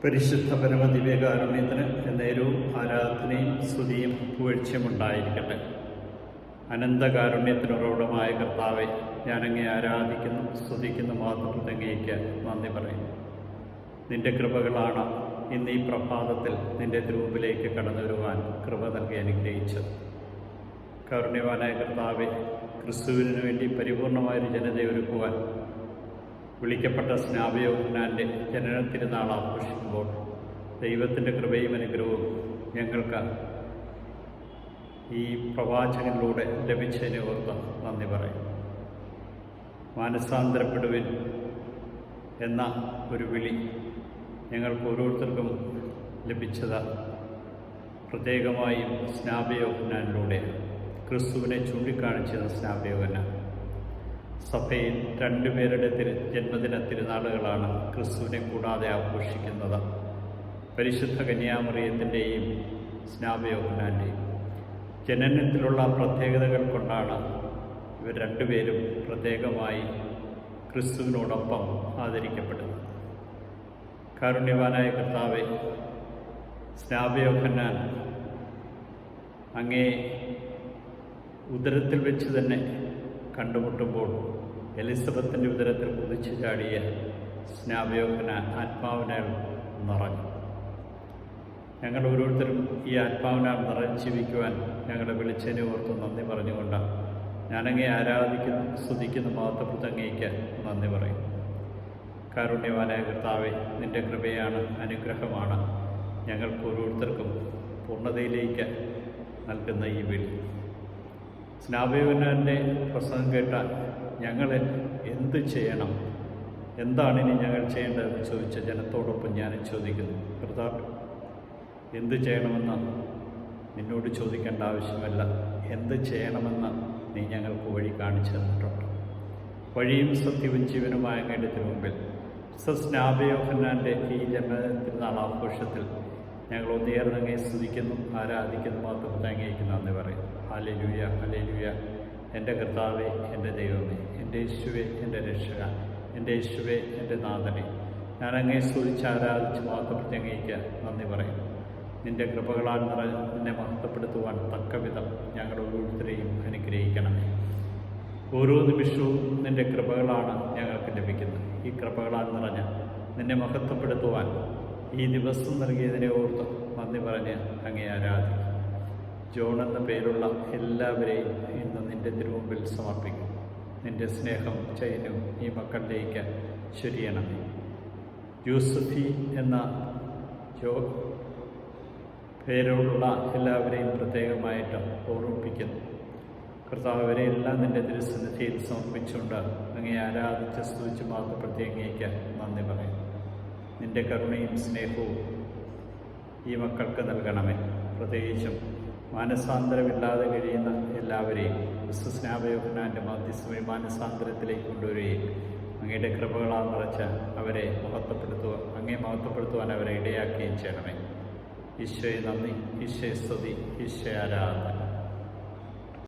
പരിശുദ്ധ പരമദിവ്യകാരുണ്യത്തിന് എന്നേരവും ആരാധനയും സ്തുതിയും പുകഴ്ചയും ഉണ്ടായിരിക്കട്ടെ. അനന്തകാരുണ്യത്തിനുറവിടമായ കർത്താവെ, ഞാനങ്ങേ ആരാധിക്കുന്നു, സ്തുതിക്കുന്നു, മാത്രം അങ്ങേക്ക് നന്ദി പറയുന്നു. നിന്റെ കൃപകളാണ് ഇന്ന് ഈ പ്രഭാതത്തിൽ നിന്റെ തിരുമുമ്പിലേക്ക് കടന്നു വരുവാൻ കൃപ നൽകി അനുഗ്രഹിച്ചത്. കാരുണ്യവാനായ കർത്താവെ, ക്രിസ്തുവിനു വേണ്ടി പരിപൂർണമായൊരു ജനതയെ ഒരുക്കുവാൻ വിളിക്കപ്പെട്ട സ്നാപയോഹന്നാൻ്റെ ജനന തിരുനാൾ ആഘോഷിക്കുമ്പോൾ ദൈവത്തിൻ്റെ കൃപയും അനുഗ്രഹവും ഞങ്ങൾക്ക് ഈ പ്രവാചകനിലൂടെ ലഭിച്ചതിനെ ഓർത്ത് നന്ദി പറയും. മാനസാന്തരപ്പെടുവിൻ എന്ന ഒരു വിളി ഞങ്ങൾക്ക് ഓരോരുത്തർക്കും ലഭിച്ചത് പ്രത്യേകമായും സ്നാപയോഹന്നാനിലൂടെ ക്രിസ്തുവിനെ ചൂണ്ടിക്കാണിച്ചത് സ്നാപയോഹന്നാൻ. സഭയിൽ രണ്ടുപേരുടെ ജന്മദിന തിരുനാളുകളാണ് ക്രിസ്തുവിനെ കൂടാതെ ആഘോഷിക്കുന്നത്. പരിശുദ്ധ കന്യാമറിയത്തിൻ്റെയും സ്നാപയോഹന്നാൻ്റെയും ജനനത്തിലുള്ള പ്രത്യേകതകൾ കൊണ്ടാണ് ഇവർ രണ്ടുപേരും പ്രത്യേകമായി ക്രിസ്തുവിനോടൊപ്പം ആദരിക്കപ്പെടുന്നത്. കാരുണ്യവാനായ കർത്താവെ, സ്നാപയോഹന്നാൻ അങ്ങേ ഉദരത്തിൽ വെച്ച് തന്നെ കണ്ടുമുട്ടുമ്പോൾ എലിസബത്തിൻ്റെ ഉദരത്തിൽ കുതിച്ചു ചാടിയ സ്നാപയോഹന്നാൻ ആത്മാവിനാൽ നിറഞ്ഞു. ഞങ്ങൾ ഓരോരുത്തരും ഈ ആത്മാവിനാൽ നിറഞ്ഞ് ജീവിക്കുവാൻ ഞങ്ങളെ വിളിച്ചതിനെ ഓർത്ത് നന്ദി പറഞ്ഞുകൊണ്ട് ഞാനങ്ങേ ആരാധിക്കുന്നു, സ്തുതിക്കുന്നു, മഹത്വപ്പെടുത്ത അങ്ങേക്ക് നന്ദി പറയും. കാരുണ്യവാനായ കർത്താവെ, നിൻ്റെ കൃപയാണ്, അനുഗ്രഹമാണ് ഞങ്ങൾക്ക് ഓരോരുത്തർക്കും പൂർണ്ണതയിലേക്ക് നൽകുന്ന ഈ വിളി. സ്നാപയോഹന്നാൻ്റെ പ്രസംഗം കേട്ടാൽ ഞങ്ങൾ എന്ത് ചെയ്യണം, എന്താണ് ഇനി ഞങ്ങൾ ചെയ്യേണ്ടതെന്ന് ചോദിച്ച ജനത്തോടൊപ്പം ഞാനും ചോദിക്കുന്നു. കർത്താവ്, എന്ത് ചെയ്യണമെന്ന് നിന്നോട് ചോദിക്കേണ്ട ആവശ്യമല്ല, എന്ത് ചെയ്യണമെന്ന് നീ ഞങ്ങൾക്ക് വഴി കാണിച്ചു തന്നിട്ടുണ്ട്. വഴിയും സത്യവും ജീവനുമായ അങ്ങയുടെ തിരുമുമ്പിൽ സ്നാപയോഹന്നാൻ്റെ ഈ ജന്മതിരുനാൾ ആഘോഷത്തിൽ ഞങ്ങൾ ഒന്നേർന്നങ്ങേ സ്തുതിക്കുന്നു, ആരാധിക്കുന്നു, മാത്രം അങ്ങേക്ക് നന്ദി പറയുന്നു. Hallelujah, hallelujah. എൻ്റെ കർത്താവേ, എൻ്റെ ദൈവമേ, എൻ്റെ യേശുവേ, എൻ്റെ രക്ഷക, എൻ്റെ യേശുവേ, എൻ്റെ നാഥനെ, ഞാൻ അങ്ങേ സ്തുതിച്ച് ആരാധിച്ച് മഹത്വപ്പെടുത്തി അങ്ങേക്ക് നന്ദി പറയുന്നു. നിൻ്റെ കൃപകളാൽ നിന്നെ മഹത്വപ്പെടുത്തുവാൻ തക്കവിധം ഞങ്ങൾ ഓരോരുത്തരെയും അനുഗ്രഹിക്കണമേ. ഓരോ നിമിഷവും നിൻ്റെ കൃപകളാണ് ഞങ്ങൾക്ക് ലഭിക്കുന്നത്. ഈ കൃപകളാൽ നിറഞ്ഞ നിന്നെ മഹത്വപ്പെടുത്തുവാൻ ഈ ദിവസം നൽകിയതിനെ ഓർത്ത് നന്ദി പറഞ്ഞ് അങ്ങേ ആരാധിക്കും. ജോൺ എന്ന പേരുള്ള എല്ലാവരെയും ഇന്ന് നിൻ്റെ തിരുമുമ്പിൽ സമർപ്പിക്കും. നിൻ്റെ സ്നേഹം ചൈന്യവും ഈ മക്കളിലേക്ക് ചൊരിയണമേ. യൂസഫി എന്ന പേരുള്ള എല്ലാവരെയും പ്രത്യേകമായിട്ട് ഓർമ്മിപ്പിക്കുന്നു. കർത്താവരെ എല്ലാം നിൻ്റെ തിരുസന്നിധിയിൽ സമർപ്പിച്ചുകൊണ്ട് അങ്ങേ ആരാധിച്ച് സ്തുതിച്ച് മാത്രപ്പെടുത്തി അങ്ങേക്ക് നന്ദി പറയും. നിൻ്റെ കരുണയും സ്നേഹവും ഈ മക്കൾക്ക് നൽകണമേ. പ്രത്യേകിച്ചും മാനസാന്തരമില്ലാതെ കഴിയുന്ന എല്ലാവരെയും സ്നാപയോഹന്നാൻ്റെ മധ്യസ്ഥ മാനസാന്തരത്തിലേക്ക് കൊണ്ടുവരികയും അങ്ങയുടെ കൃപകളാൽ നിറച്ച് അവരെ അങ്ങേ മഹത്വപ്പെടുത്തുവാൻ അവരെ ഇടയാക്കുകയും ചെയ്യണമേ. ഈശോയെ നന്ദി, ഈശോയെ സ്തുതി, ഈശോയെ ആരാധന.